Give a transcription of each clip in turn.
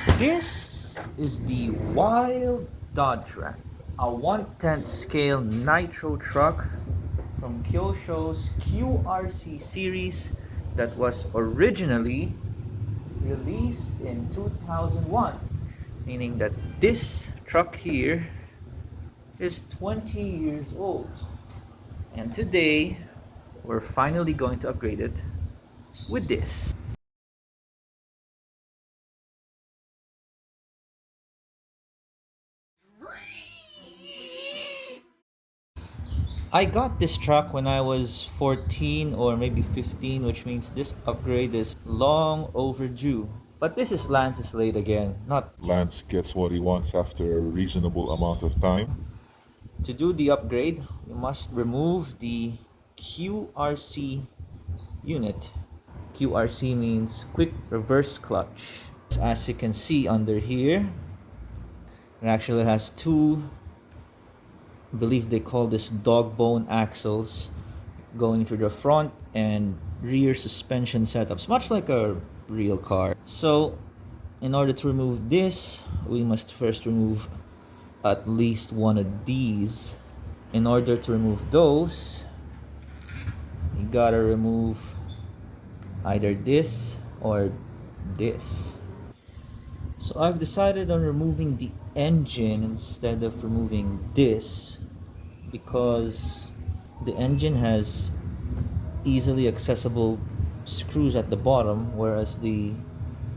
This is the Wild Dodge Ram, a 1/10 scale nitro truck from Kyosho's QRC series that was originally released in 2001, meaning that this truck here is 20 years old. And today, we're finally going to upgrade it with this. I got this truck when I was 14 or maybe 15, which means this upgrade is long overdue. But this is Lance's late again, not Lance gets what he wants after a reasonable amount of time. to do the upgrade. You must remove the QRC unit. QRC means quick reverse clutch. As you can see under here, it actually has two, I believe they call this dog bone axles, going through the front and rear suspension setups, much like a real car. So in order to remove this, we must first remove at least one of these. In order to remove those, you gotta remove either this or this. So I've decided on removing the engine instead of removing this, because the engine has easily accessible screws at the bottom, whereas the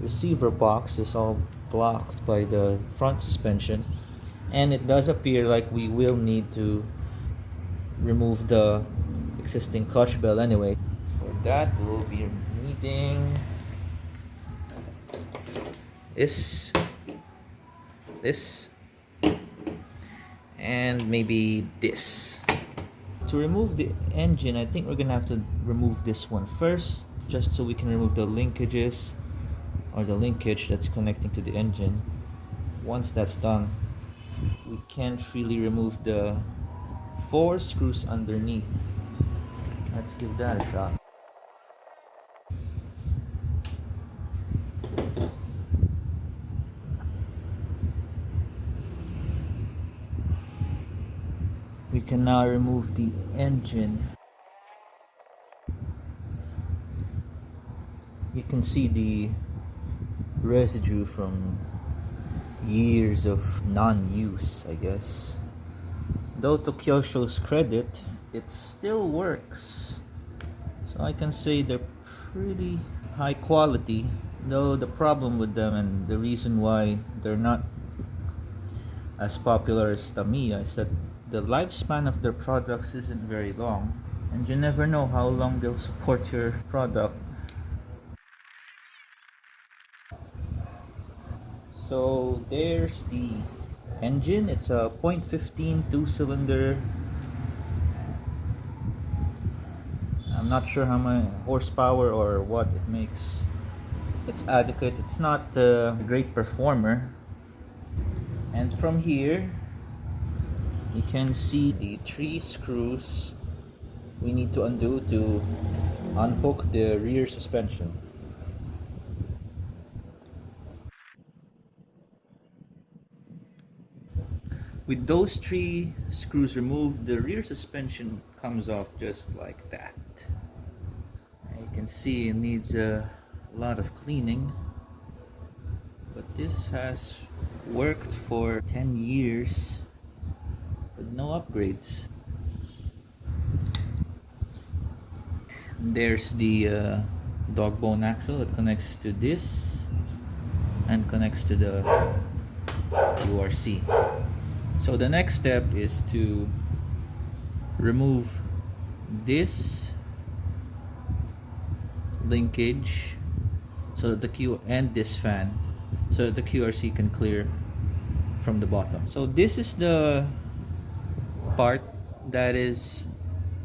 receiver box is all blocked by the front suspension. And it does appear like we will need to remove the existing clutch bell anyway. For that, we'll be needing this, and maybe this. To remove the engine, I think we're gonna have to remove this one first, just so we can remove the linkages or the linkage that's connecting to the engine. Once that's done, we can't really remove the 4 screws underneath. Let's give that a shot. We can now remove the engine. You can see the residue from years of non-use, I guess. Though to Kyosho's credit, it still works. So I can say they're pretty high quality. Though the problem with them, and the reason why they're not as popular as Tamiya, is that the lifespan of their products isn't very long, and you never know how long they'll support your product. So there's the engine. It's a 0.15 2-cylinder. I'm not sure how many horsepower or what it makes. It's adequate. It's not a great performer. And from here, you can see the 3 screws we need to undo to unhook the rear suspension. With those 3 screws removed, the rear suspension comes off just like that. You can see it needs a lot of cleaning, but this has worked for 10 years with no upgrades. There's the dog bone axle that connects to this and connects to the URC. So the next step is to remove this linkage so that and this fan, so that the QRC can clear from the bottom. So this is the part that is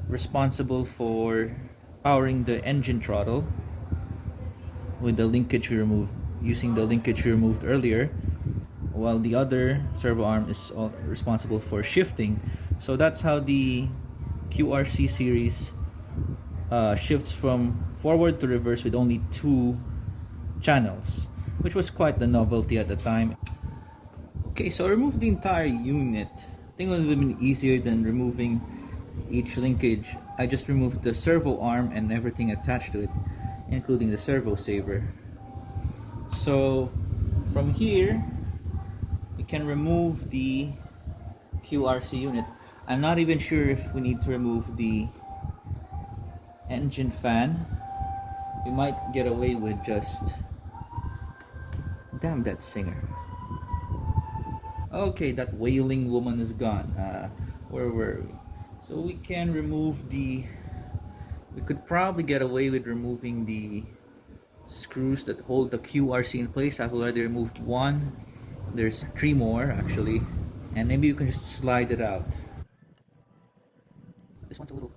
responsible for powering the engine throttle with the linkage we removed, using the linkage we removed earlier, while the other servo arm is responsible for shifting. So that's how the QRC series shifts from forward to reverse with only 2 channels. which was quite the novelty at the time. Okay, so I removed the entire unit. I think it would have been easier than removing each linkage. I just removed the servo arm and everything attached to it, including the servo saver. So from here, we can remove the QRC unit. I'm not even sure if we need to remove the engine fan. We might get away with just... Damn that singer. Okay, that wailing woman is gone. Where were we? So we can remove the... We could probably get away with removing the screws that hold the QRC in place. I've already removed one. There's 3 more actually. And maybe you can just slide it out. This one's a little...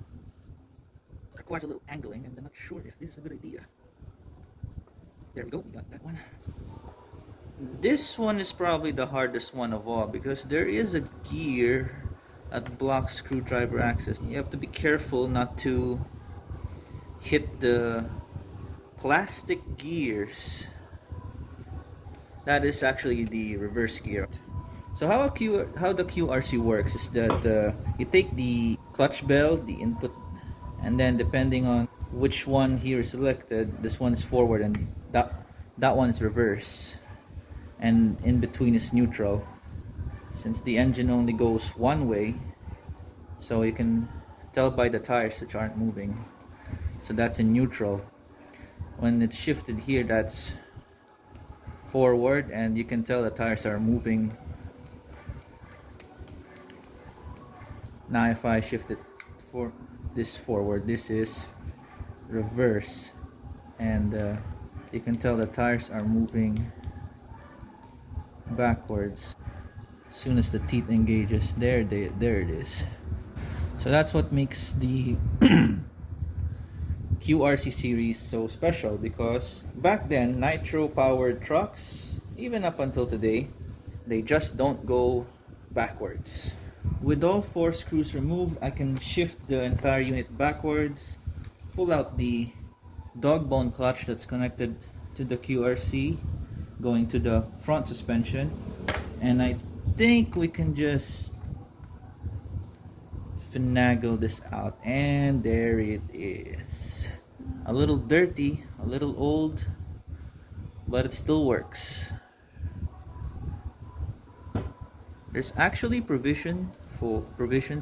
requires a little angling, and I'm not sure if this is a good idea. There we go, we got that one. This one is probably the hardest one of all because there is a gear that blocks screwdriver access. You have to be careful not to hit the plastic gears. That is actually the reverse gear. So how the QRC works is that you take the clutch bell, the input, and then depending on which one here is selected, this one is forward and that one is reverse. And in between is neutral. Since the engine only goes one way, so you can tell by the tires which aren't moving. So that's in neutral. When it's shifted here, that's forward, and you can tell the tires are moving. Now if I shift it for this forward, this is reverse, and you can tell the tires are moving backwards. As soon as the teeth engages, there it is. So that's what makes the QRC series so special, because back then nitro powered trucks, even up until today, they just don't go backwards. With all 4 screws removed, I can shift the entire unit backwards, pull out the dog bone clutch that's connected to the QRC going to the front suspension, and I think we can just finagle this out, and there it is. A little dirty, a little old, but it still works. There's actually provisions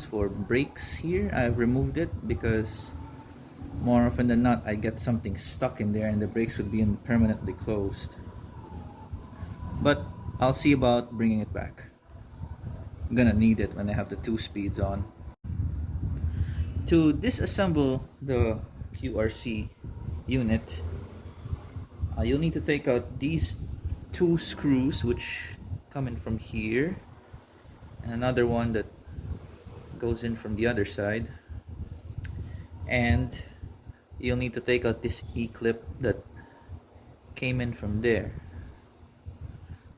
for brakes here. I've removed it because more often than not I get something stuck in there and the brakes would be permanently closed. But I'll see about bringing it back. I'm gonna need it when I have the 2 speeds on. To disassemble the QRC unit, you'll need to take out these 2 screws which come in from here, and another one that goes in from the other side, and you'll need to take out this E-clip that came in from there.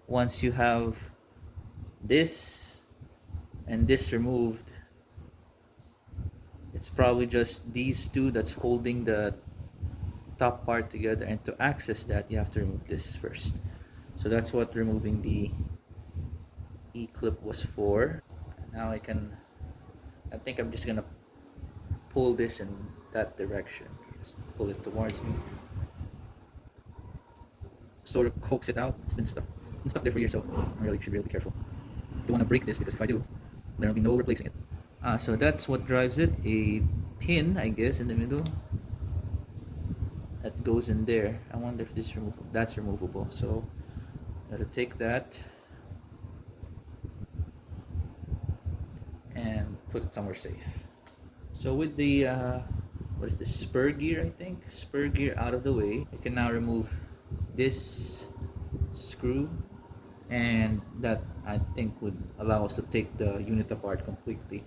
Once you have this and this removed, it's probably just these 2 that's holding the top part together, and to access that you have to remove this first. So that's what removing the E-clip was for. Now I think I'm just gonna pull this in that direction. Just pull it towards me, sort of coax it out. It's been stuck there for years, so I should really be careful. Don't want to break this, because if I do, there will be no replacing it. So that's what drives it. A pin, I guess, in the middle that goes in there. I wonder if this that's removable. So gotta take that and put it somewhere safe. So with the what is this, spur gear, I think, spur gear out of the way, you can now remove this screw, and that I think would allow us to take the unit apart completely.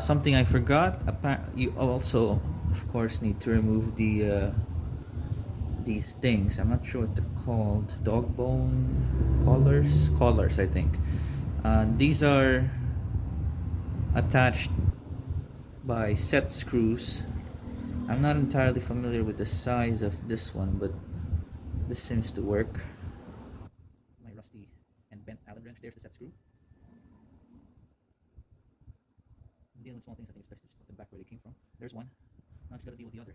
Something I forgot, you also of course need to remove the these things. I'm not sure what they're called. Dog bone collars I think. These are attached by set screws. I'm not entirely familiar with the size of this one, but This seems to work. My rusty and bent Allen wrench. There's the set screw. I'm dealing with small things. I think it's best to just put them back where they came from. There's one. Now I just gotta deal with the other.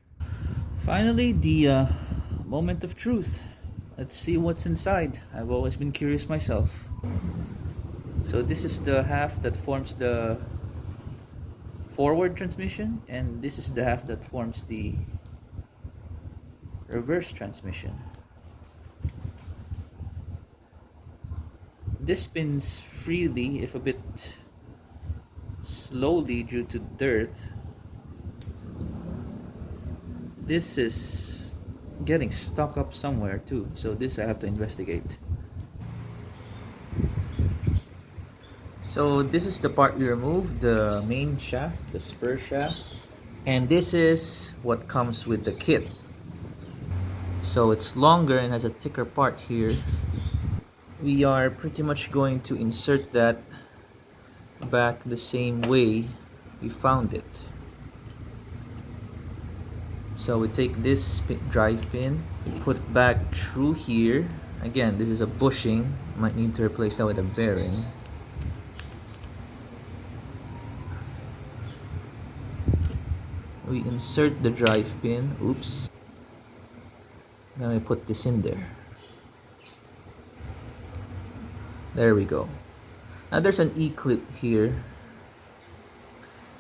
Finally, the moment of truth. Let's see what's inside. I've always been curious myself. So this is the half that forms the forward transmission, and this is the half that forms the reverse transmission. This spins freely, if a bit slowly due to dirt. This is getting stuck up somewhere too, so this I have to investigate. So this is the part we removed, the main shaft, the spur shaft, and this is what comes with the kit. So it's longer and has a thicker part here. We are pretty much going to insert that back the same way we found it. So we take this drive pin, we put it back through here. Again, this is a bushing, might need to replace that with a bearing. We insert the drive pin, oops. Now we put this in there. There we go. Now there's an E-clip here.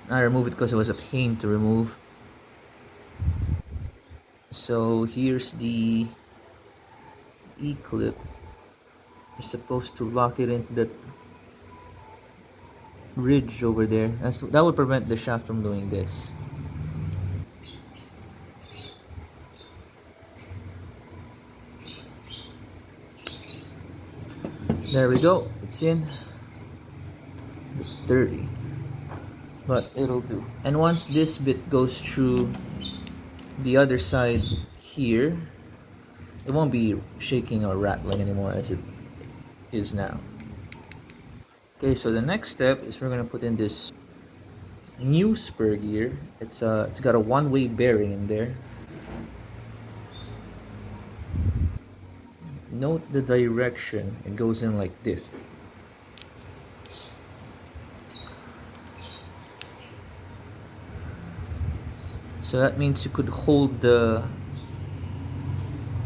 I removed it because it was a pain to remove. So here's the E-clip. You're supposed to lock it into that ridge over there. That would prevent the shaft from doing this. There we go, it's in. 30, but it'll do. And once this bit goes through the other side here, it won't be shaking or rattling anymore as it is now. Okay, so the next step is we're gonna put in this new spur gear. It's got a one-way bearing in there. Note the direction. It goes in like this. So that means you could hold the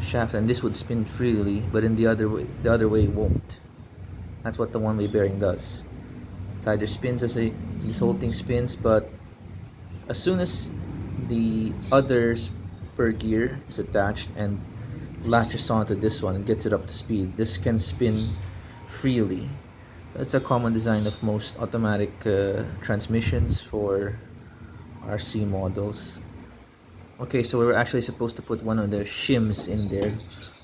shaft and this would spin freely, but in the other way it won't. That's what the one-way bearing does. It either spins this whole thing spins, but as soon as the other spur gear is attached and latches onto this one and gets it up to speed, this can spin freely. That's a common design of most automatic transmissions for RC models. Okay, so we were actually supposed to put one of the shims in there,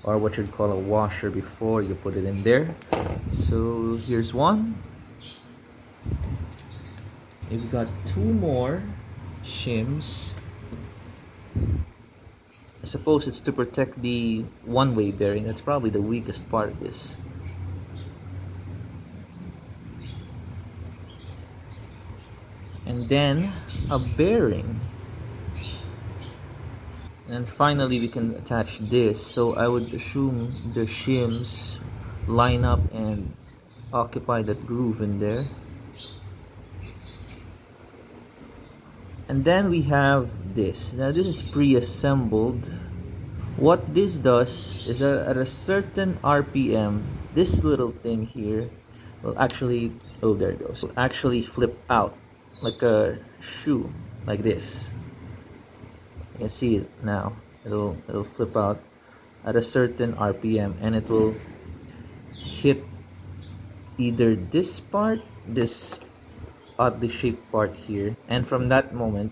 or what you'd call a washer, before you put it in there. So here's one. We've got two more shims. I suppose it's to protect the one-way bearing. That's probably the weakest part of this. And then a bearing. And finally we can attach this. So I would assume the shims line up and occupy that groove in there. And then we have this. Now this is pre-assembled. What this does is that at a certain RPM, this little thing here will actually, oh there it goes, will actually flip out like a shoe, like this. You can see it now. It'll flip out at a certain RPM, and it will hit either this part, this oddly shaped part here, and from that moment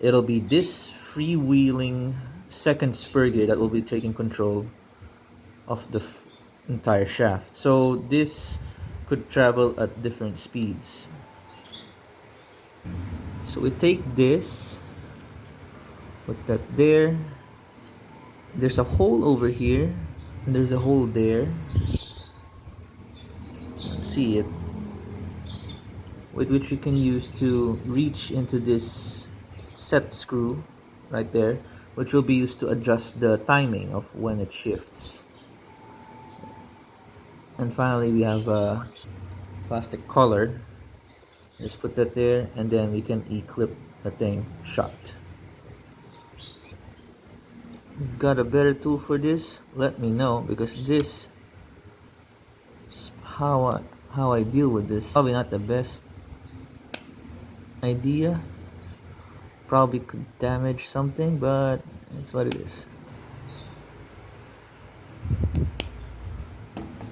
it'll be this freewheeling second spur gear that will be taking control of the entire shaft. So this could travel at different speeds. So we take this, put that there. There's a hole over here, and there's a hole there. See it, with which you can use to reach into this set screw right there. which will be used to adjust the timing of when it shifts. And finally, we have a plastic collar. Just put that there, and then we can e-clip the thing shut. If you've got a better tool for this, let me know, because this is how I deal with this. Probably not the best idea. Probably could damage something, but it's what it is.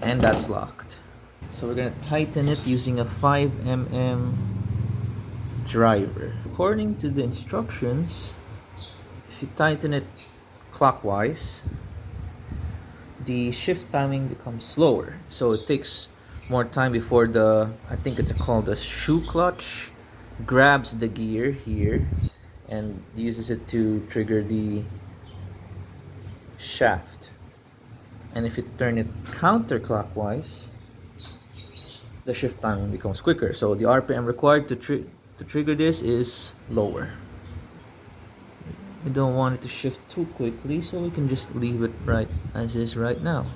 And that's locked. So we're gonna tighten it using a 5mm driver. According to the instructions, if you tighten it clockwise, the shift timing becomes slower. So it takes more time before I think it's called the shoe clutch, grabs the gear here and uses it to trigger the shaft. And if you turn it counterclockwise, the shift timing becomes quicker. So the RPM required to trigger this is lower. We don't want it to shift too quickly, so we can just leave it right as is right now.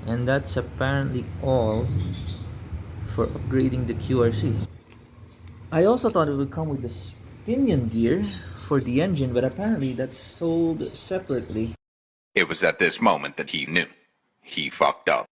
And that's apparently all for upgrading the QRC. I also thought it would come with the pinion gear for the engine, but apparently that's sold separately. It was at this moment that he knew. He fucked up.